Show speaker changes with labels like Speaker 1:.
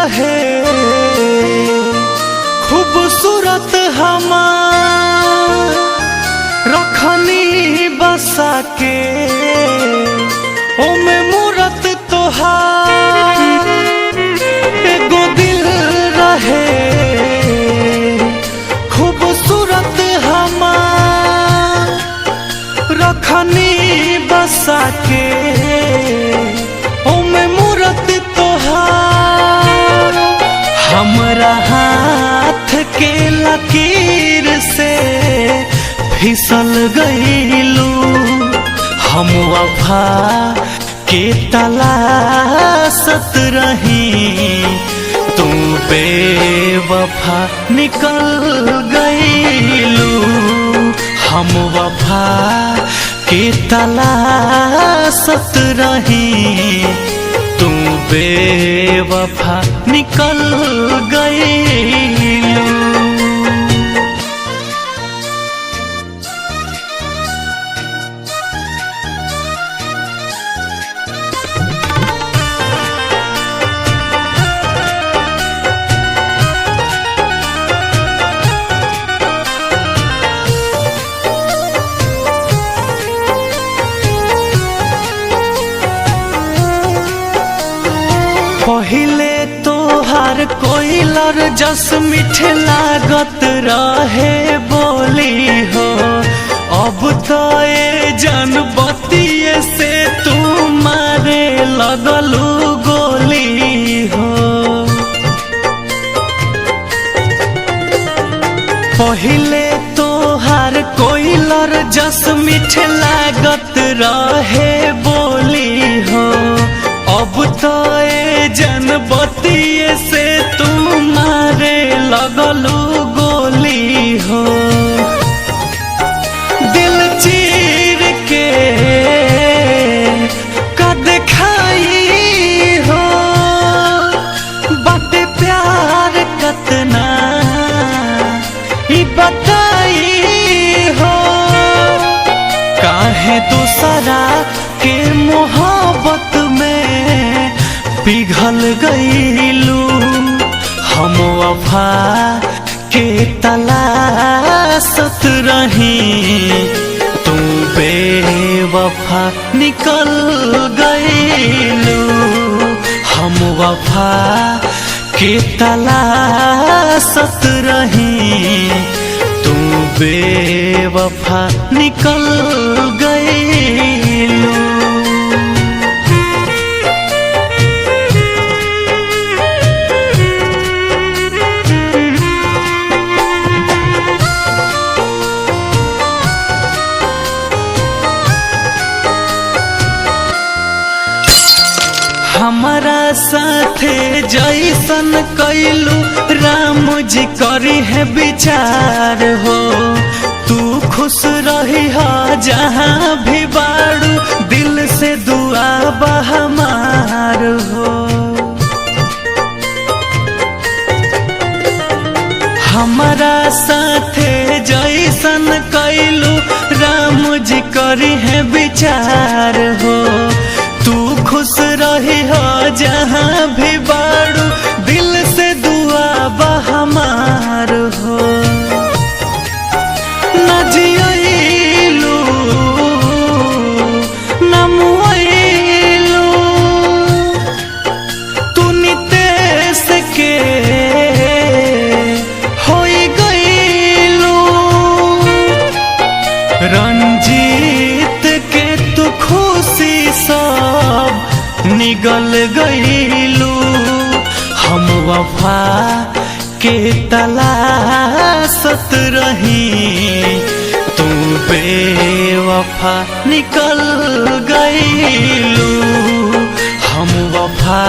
Speaker 1: रहे खूबसूरत हमार रखनी बसा के ओमे मूरत तोहार एगो दिल रहे खूबसूरत हमार रखनी बसा के ओमे मूरत तोहार हमरा हाथ के लकीर से फिसल गईलू हम वफा के तलाशत रही तू बेवफा निकल गईलू हम वफा के तलाशत रही तू बेवफा निकल गईलू। पहिले तोहार कोइलर जस मीठे लागत रहे बोली हो अब तो ए जनबतिये से तू मारे लगलू गोली हो। पहिले तोहार कोइलर जस मीठे लागत रहे बोली हो अब तो ए जनबतिये से तुम मारे लगलू गोली हो। दिल चीर के कद खाई हो बाटे प्यार कतना ई बताई हो काहे दूसरा के मोहब्बत में पिघल गईलू हम वफा के तलाशत रही तू बेवफा निकल गईलू हम वफा के तलाशत रही तू बेवफा निकल गईलू। हमारा साथे जैसन कैलू राम जी करी है विचार हो तू खुश रही हो जहाँ भी बाड़ू दिल से दुआ हमार हो। हमारा साथे जैसन कैलू राम जी करी है विचार हो तू खुश रही हो जहाँ भी बाड़ू दिल से दुआ हमार हो। न जियलू न मुइलू तू नितेश के होई गईलू रंजीत के तू खुशी सब निगल गईलू हम वफा के तलाशत रही तू बेवफा निकल गईलू हम वफा